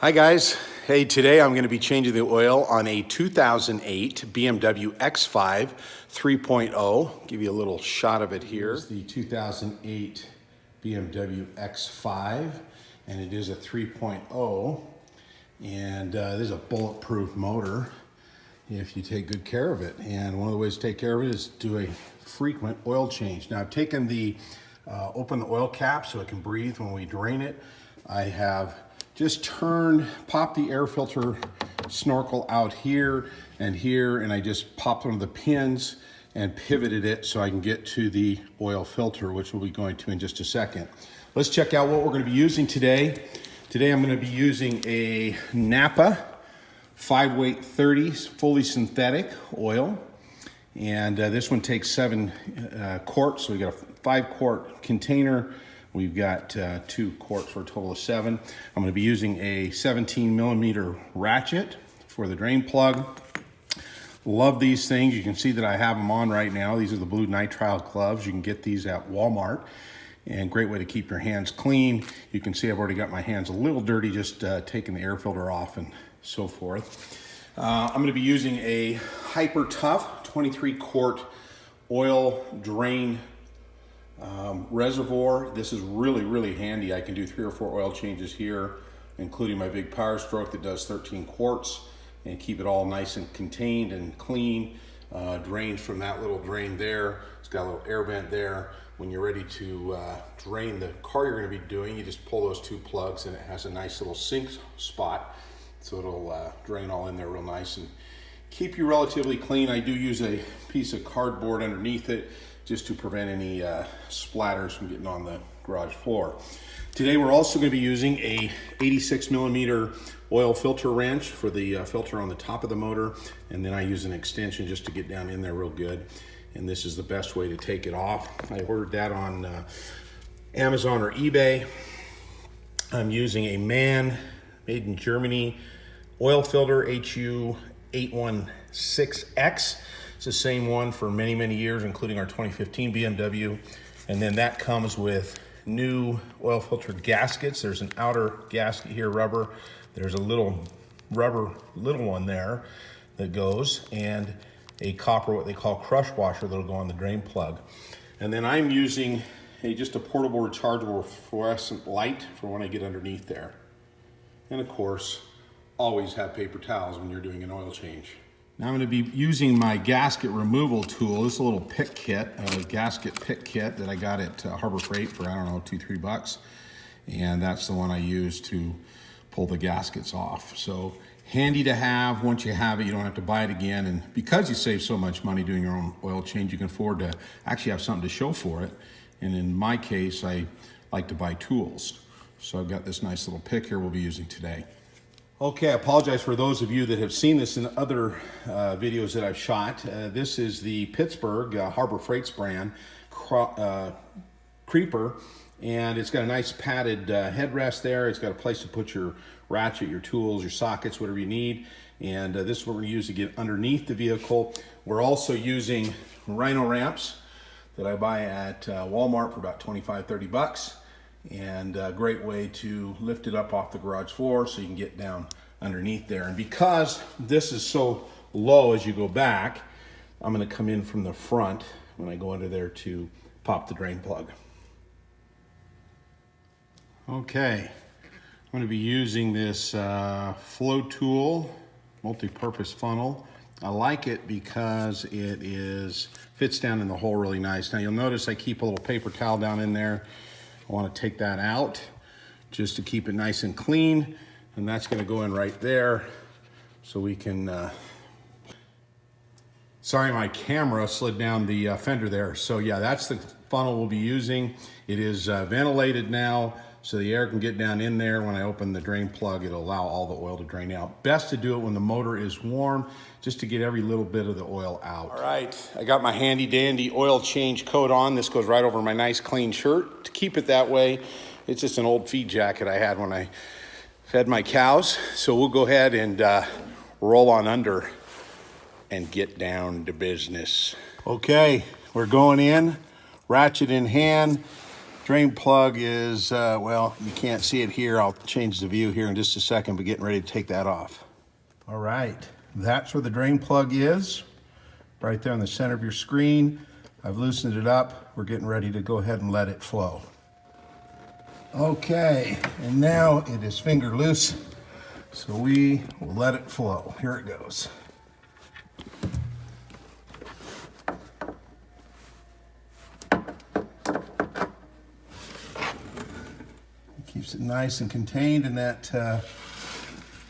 Hi guys. Hey, today I'm going to be changing the oil on a 2008 BMW X5 3.0. Give you a little shot of it here. Here's the 2008 BMW X5, and it is a 3.0, and this is a bulletproof motor if you take good care of it. And one of the ways to take care of it is do a frequent oil change. Now I've taken the open the oil cap so it can breathe when we drain it. I have just popped the air filter snorkel out here, and I just popped one of the pins and pivoted it so I can get to the oil filter, which we'll be going to in just a second. Let's check out what we're going to be using today. Today I'm going to be using a Napa 5-weight 30 fully synthetic oil, and this one takes 7 quarts, so we got a 5-quart container. We've got 2 quarts for a total of 7. I'm going to be using a 17mm ratchet for the drain plug. Love these things. You can see that I have them on right now. These are the blue nitrile gloves. You can get these at Walmart, and great way to keep your hands clean. You can see I've already got my hands a little dirty just taking the air filter off and so forth. I'm going to be using a Hyper Tough 23-quart oil drain reservoir. This is really handy. I can do 3 or 4 oil changes here, including my big power stroke that does 13 quarts, and keep it all nice and contained and clean. Drains from that little drain there. It's got a little air vent there. When you're ready to drain the car you're going to be doing, you just pull those 2 plugs, and it has a nice little sink spot, so it'll drain all in there real nice and keep you relatively clean. I do use a piece of cardboard underneath it just to prevent any splatters from getting on the garage floor. Today we're also going to be using a 86mm oil filter wrench for the filter on the top of the motor, and then I use an extension just to get down in there real good. And this is the best way to take it off. I ordered that on Amazon or eBay. I'm using a MAN made in Germany oil filter, HU816X. It's the same one for many years, including our 2015 BMW. And then that comes with new oil filter gaskets. There's an outer gasket here, rubber. There's a little one there that goes, and a copper, what they call crush washer, that'll go on the drain plug. And then I'm using just a portable rechargeable fluorescent light for when I get underneath there. And of course, always have paper towels when you're doing an oil change. Now I'm going to be using my gasket removal tool. This is a little pick kit, a gasket pick kit that I got at Harbor Freight for, I don't know, $2-3 bucks. And that's the one I use to pull the gaskets off. So handy to have. Once you have it, you don't have to buy it again. And because you save so much money doing your own oil change, you can afford to actually have something to show for it. And in my case, I like to buy tools. So I've got this nice little pick here we'll be using today. Okay, I apologize for those of you that have seen this in other videos that I've shot. This is the Pittsburgh Harbor Freight's brand, Craw Creeper, and it's got a nice padded headrest there. It's got a place to put your ratchet, your tools, your sockets, whatever you need. And this is what we're going to use to get underneath the vehicle. We're also using Rhino ramps that I buy at Walmart for about 25-30 bucks. And a great way to lift it up off the garage floor so you can get down underneath there. And because this is so low as you go back, I'm going to come in from the front when I go under there to pop the drain plug. Okay, I'm going to be using this flow tool, multi-purpose funnel. I like it because it fits down in the hole really nice. Now you'll notice I keep a little paper towel down in there. I want to take that out just to keep it nice and clean, and that's going to go in right there so we can sorry, my camera slid down the fender there. So yeah, that's the funnel we'll be using. It is ventilated now, so the air can get down in there. When I open the drain plug, it'll allow all the oil to drain out. Best to do it when the motor is warm, just to get every little bit of the oil out. All right, I got my handy dandy oil change coat on. This goes right over my nice clean shirt. To keep it that way, it's just an old feed jacket I had when I fed my cows. So we'll go ahead and roll on under and get down to business. Okay, we're going in, ratchet in hand. Drain plug is, well, you can't see it here. I'll change the view here in just a second, but getting ready to take that off. All right, that's where the drain plug is, right there in the center of your screen. I've loosened it up. We're getting ready to go ahead and let it flow. Okay, and now it is finger loose, so we will let it flow. Here it goes. Keeps it nice and contained in that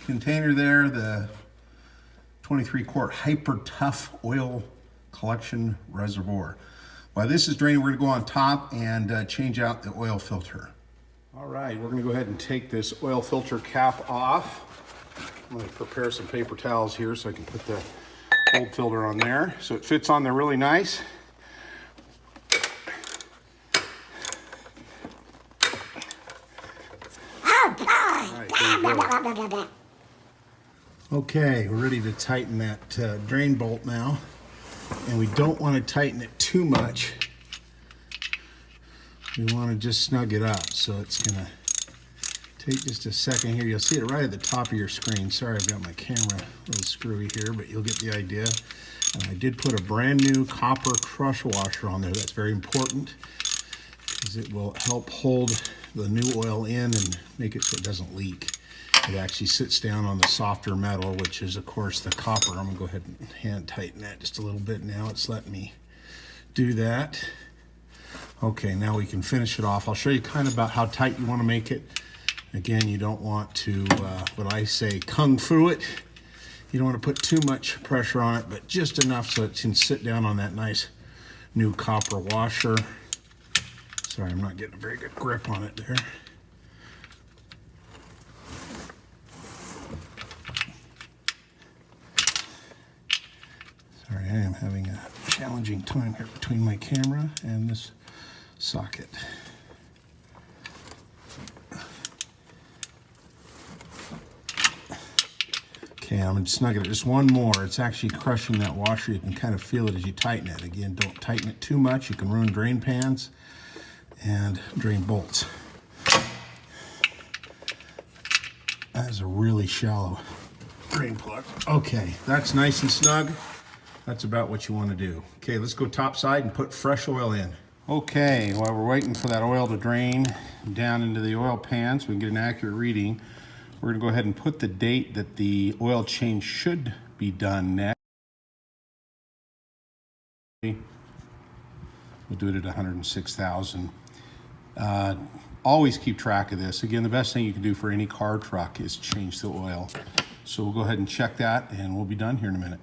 container there, the 23-quart Hyper Tough Oil Collection Reservoir. While this is draining, we're going to go on top and change out the oil filter. All right, we're going to go ahead and take this oil filter cap off. I'm going to prepare some paper towels here so I can put the old filter on there so it fits on there really nice. Okay, we're ready to tighten that drain bolt now, and we don't want to tighten it too much. We want to just snug it up, so it's going to take just a second here. You'll see it right at the top of your screen. Sorry, I've got my camera a little screwy here, but you'll get the idea. And I did put a brand new copper crush washer on there. That's very important because it will help hold the new oil in and make it so it doesn't leak. It actually sits down on the softer metal, which is of course the copper. I'm gonna go ahead and hand tighten that just a little bit now. It's letting me do that. Okay, now we can finish it off. I'll show you kind of about how tight you want to make it. Again, you don't want to, what I say, kung fu it. You don't want to put too much pressure on it, but just enough so it can sit down on that nice new copper washer. Sorry, I'm not getting a very good grip on it there. Sorry, I am having a challenging time here between my camera and this socket. Okay, I'm going to snug it just one more. It's actually crushing that washer. You can kind of feel it as you tighten it. Again, don't tighten it too much. You can ruin drain pans and drain bolts. That is a really shallow drain plug. Okay, that's nice and snug. That's about what you want to do. Okay, let's go top side and put fresh oil in. Okay, while we're waiting for that oil to drain down into the oil pan so we can get an accurate reading, we're going to go ahead and put the date that the oil change should be done next. We'll do it at 106,000. Always keep track of this. Again, the best thing you can do for any car truck is change the oil. So we'll go ahead and check that and we'll be done here in a minute.